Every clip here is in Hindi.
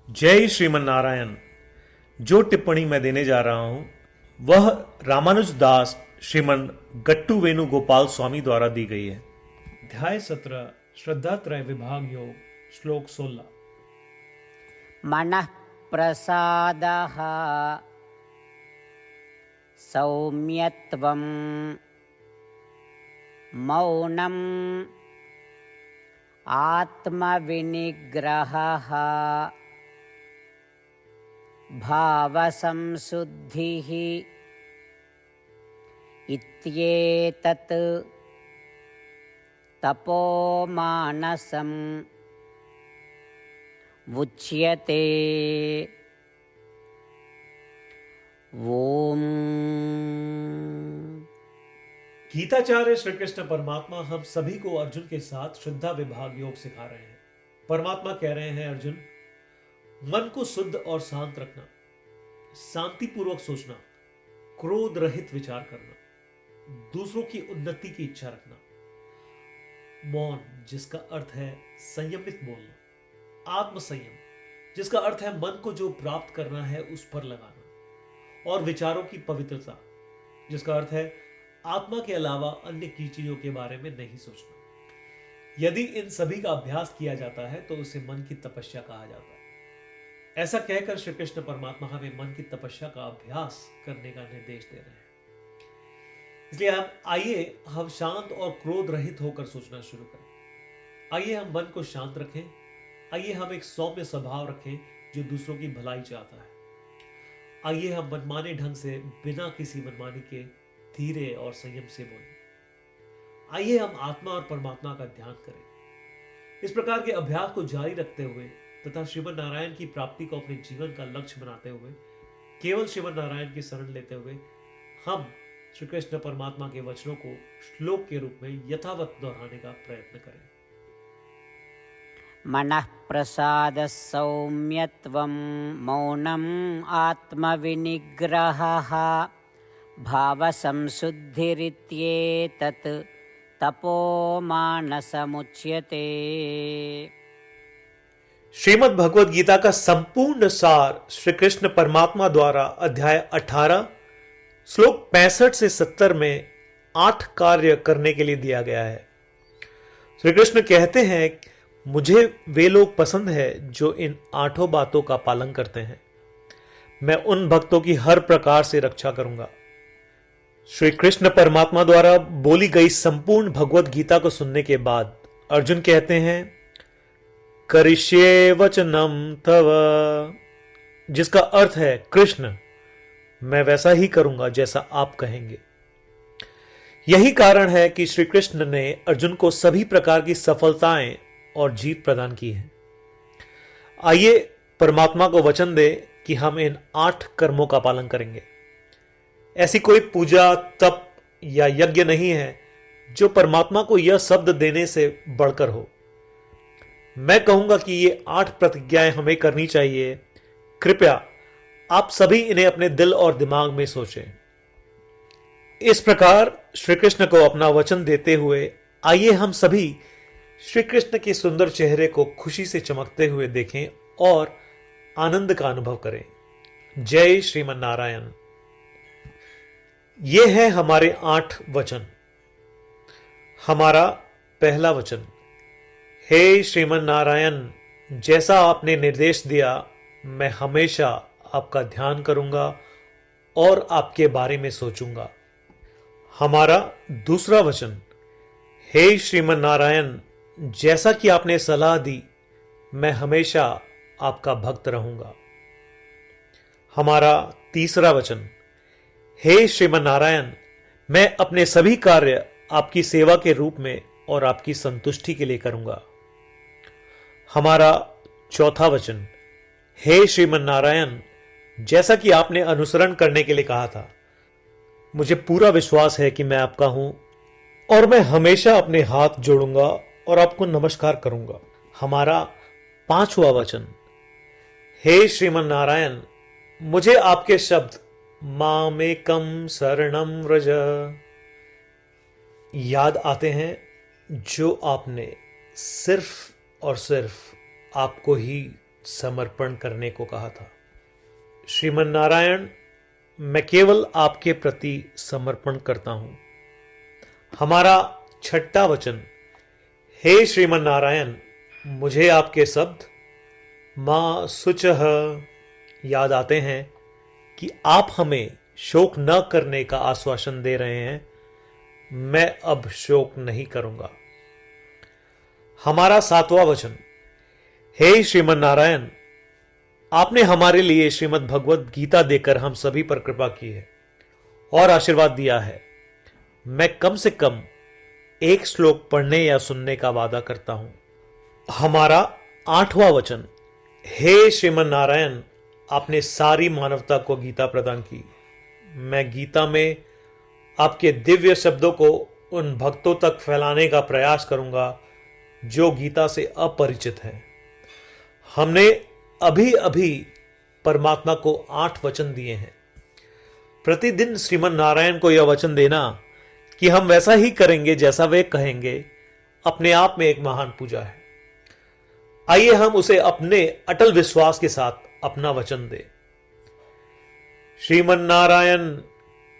जय श्रीमन नारायण। जो टिप्पणी मैं देने जा रहा हूं वह रामानुज दास श्रीमन गट्टू वेणुगोपाल स्वामी द्वारा दी गई है। अध्याय 17 श्रद्धात्रय विभाग योग श्लोक 16। मनः प्रसादः सौम्यत्वं मौनम् आत्मविनिग्रहः भावसंशुद्धिः इत्येतत् तपोमानसम् उच्यते। ओम। गीताचार्य श्री कृष्ण परमात्मा हम सभी को अर्जुन के साथ श्रद्धा विभाग योग सिखा रहे हैं। परमात्मा कह रहे हैं, अर्जुन, मन को शुद्ध और शांत रखना, शांतिपूर्वक सोचना, क्रोध रहित विचार करना, दूसरों की उन्नति की इच्छा रखना, मौन जिसका अर्थ है संयमित बोलना, आत्मसंयम जिसका अर्थ है मन को जो प्राप्त करना है उस पर लगाना, और विचारों की पवित्रता जिसका अर्थ है आत्मा के अलावा अन्य की चीजों के बारे में नहीं सोचना। यदि इन सभी का अभ्यास किया जाता है तो उसे मन की तपस्या कहा जाता है। ऐसा कहकर श्री कृष्ण परमात्मा हमें मन की तपस्या का अभ्यास करने का निर्देश दे रहे हैं। इसलिए आइए हम शांत और क्रोध रहित होकर सोचना शुरू करें। आइए हम मन को शांत रखें। आइए हम एक सौम्य स्वभाव रखें जो दूसरों की भलाई चाहता है। आइए हम मनमाने ढंग से बिना किसी मनमानी के धीरे और संयम से बोलें। आइए हम आत्मा और परमात्मा का ध्यान करें। इस प्रकार के अभ्यास को जारी रखते हुए तथा श्रीमन नारायण की प्राप्ति को अपने जीवन का लक्ष्य बनाते हुए, केवल श्रीमन नारायण की शरण लेते हुए हम श्री कृष्ण परमात्मा के वचनों को श्लोक के रूप में यथावत दोहराने का प्रयत्न करें। मनः प्रसादः सौम्यत्वं मौनम् आत्मविनिग्रहः भावसंशुद्धिरित्येतत् तपोमानसमुच्यते। श्रीमद् भगवद गीता का संपूर्ण सार श्री कृष्ण परमात्मा द्वारा अध्याय 18 श्लोक 65 से 70 में 8 कार्य करने के लिए दिया गया है। श्री कृष्ण कहते हैं, मुझे वे लोग पसंद है जो इन 8 बातों का पालन करते हैं। मैं उन भक्तों की हर प्रकार से रक्षा करूंगा। श्री कृष्ण परमात्मा द्वारा बोली गई संपूर्ण भगवद गीता को सुनने के बाद अर्जुन कहते हैं, करिष्ये वचनम तव, जिसका अर्थ है, कृष्ण, मैं वैसा ही करूंगा जैसा आप कहेंगे। यही कारण है कि श्री कृष्ण ने अर्जुन को सभी प्रकार की सफलताएं और जीत प्रदान की है। आइए परमात्मा को वचन दे कि हम इन 8 कर्मों का पालन करेंगे। ऐसी कोई पूजा, तप या यज्ञ नहीं है जो परमात्मा को यह शब्द देने से बढ़कर हो। मैं कहूंगा कि ये 8 प्रतिज्ञाएं हमें करनी चाहिए। कृपया आप सभी इन्हें अपने दिल और दिमाग में सोचें। इस प्रकार श्री कृष्ण को अपना वचन देते हुए आइए हम सभी श्री कृष्ण के सुंदर चेहरे को खुशी से चमकते हुए देखें और आनंद का अनुभव करें। जय श्रीमन नारायण। ये है हमारे 8 वचन। हमारा पहला वचन, हे श्रीमन नारायण, जैसा आपने निर्देश दिया मैं हमेशा आपका ध्यान करूंगा और आपके बारे में सोचूंगा। हमारा दूसरा वचन, हे श्रीमन नारायण, जैसा कि आपने सलाह दी मैं हमेशा आपका भक्त रहूंगा। हमारा तीसरा वचन, हे श्रीमन नारायण, मैं अपने सभी कार्य आपकी सेवा के रूप में और आपकी संतुष्टि के लिए करूंगा। हमारा चौथा वचन, हे श्रीमन नारायण, जैसा कि आपने अनुसरण करने के लिए कहा था, मुझे पूरा विश्वास है कि मैं आपका हूं और मैं हमेशा अपने हाथ जोड़ूंगा और आपको नमस्कार करूंगा। हमारा पांचवा वचन, हे श्रीमन नारायण, मुझे आपके शब्द मामेकम शरणम व्रज याद आते हैं जो आपने सिर्फ और सिर्फ आपको ही समर्पण करने को कहा था। श्रीमन नारायण, मैं केवल आपके प्रति समर्पण करता हूं। हमारा छठा वचन, हे श्रीमन नारायण, मुझे आपके शब्द मां शुचः याद आते हैं कि आप हमें शोक न करने का आश्वासन दे रहे हैं। मैं अब शोक नहीं करूंगा। हमारा सातवां वचन, हे श्रीमन नारायण, आपने हमारे लिए श्रीमद् भगवत गीता देकर हम सभी पर कृपा की है और आशीर्वाद दिया है। मैं कम से कम एक श्लोक पढ़ने या सुनने का वादा करता हूं। हमारा आठवां वचन, हे श्रीमन नारायण, आपने सारी मानवता को गीता प्रदान की। मैं गीता में आपके दिव्य शब्दों को उन भक्तों तक फैलाने का प्रयास करूंगा जो गीता से अपरिचित हैं। हमने अभी अभी परमात्मा को 8 वचन दिए हैं। प्रतिदिन श्रीमन नारायण को यह वचन देना कि हम वैसा ही करेंगे जैसा वे कहेंगे, अपने आप में एक महान पूजा है। आइए हम उसे अपने अटल विश्वास के साथ अपना वचन दें। श्रीमन नारायण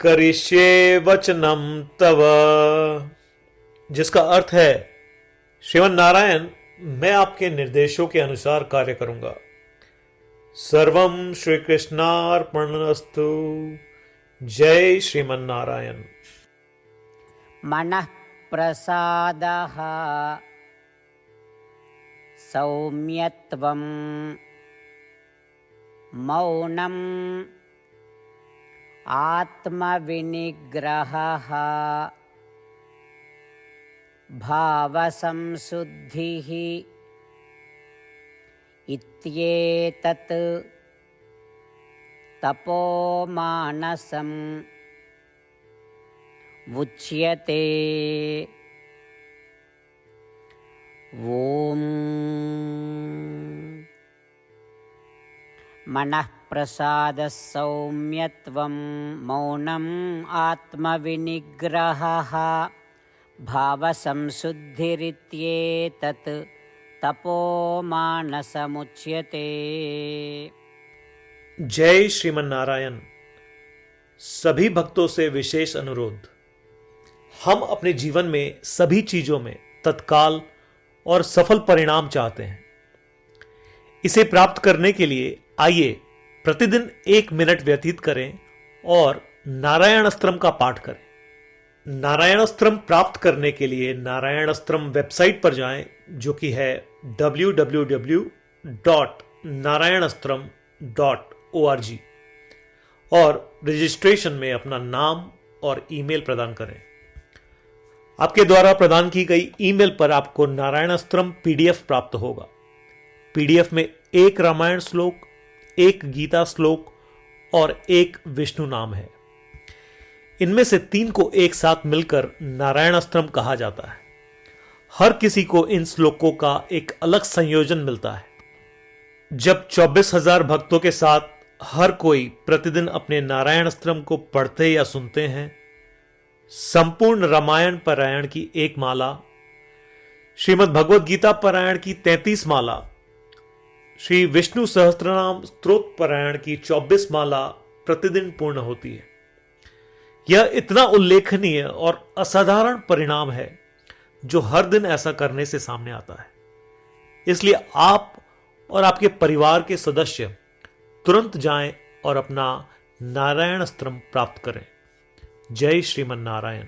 करिष्ये वचनम तव, जिसका अर्थ है, श्रीमन नारायण, मैं आपके निर्देशों के अनुसार कार्य करूंगा। सर्वम श्री कृष्णार्पणमस्तु। जय श्रीमन नारायण। मनः प्रसादः सौम्यत्वं मौनम् आत्मविनिग्रहः भावसंशुद्धिः इत्येतत् तपोमानसम् उच्यते। ॐ मनः प्रसादः सौम्यत्वं मौनम् आत्मविनिग्रहः भावसंशुद्धिरित्येतत् तपोमानसमुच्यते। जय श्रीमन नारायण। सभी भक्तों से विशेष अनुरोध, हम अपने जीवन में सभी चीजों में तत्काल और सफल परिणाम चाहते हैं। इसे प्राप्त करने के लिए आइए प्रतिदिन 1 मिनट व्यतीत करें और नारायण अस्त्रम का पाठ करें। नारायण अस्त्रम प्राप्त करने के लिए नारायण अस्त्रम वेबसाइट पर जाएं, जो कि है www.narayanastram.org, और रजिस्ट्रेशन में अपना नाम और ईमेल प्रदान करें। आपके द्वारा प्रदान की गई ईमेल पर आपको नारायण अस्त्रम पीडीएफ प्राप्त होगा। पीडीएफ में 1 रामायण श्लोक, 1 गीता श्लोक और 1 विष्णु नाम है। इनमें से 3 को एक साथ मिलकर नारायण अस्त्रम कहा जाता है। हर किसी को इन श्लोकों का एक अलग संयोजन मिलता है। जब 24,000 भक्तों के साथ हर कोई प्रतिदिन अपने नारायण अस्त्रम को पढ़ते या सुनते हैं, संपूर्ण रामायण पारायण की 1 माला, श्रीमद् भगवत गीता पारायण की 33 माला, श्री विष्णु सहस्त्रनाम स्तोत्र पारायण की 24 माला प्रतिदिन पूर्ण होती है। यह इतना उल्लेखनीय और असाधारण परिणाम है जो हर दिन ऐसा करने से सामने आता है। इसलिए आप और आपके परिवार के सदस्य तुरंत जाएं और अपना नारायण अस्त्रम प्राप्त करें। जय श्रीमन नारायण।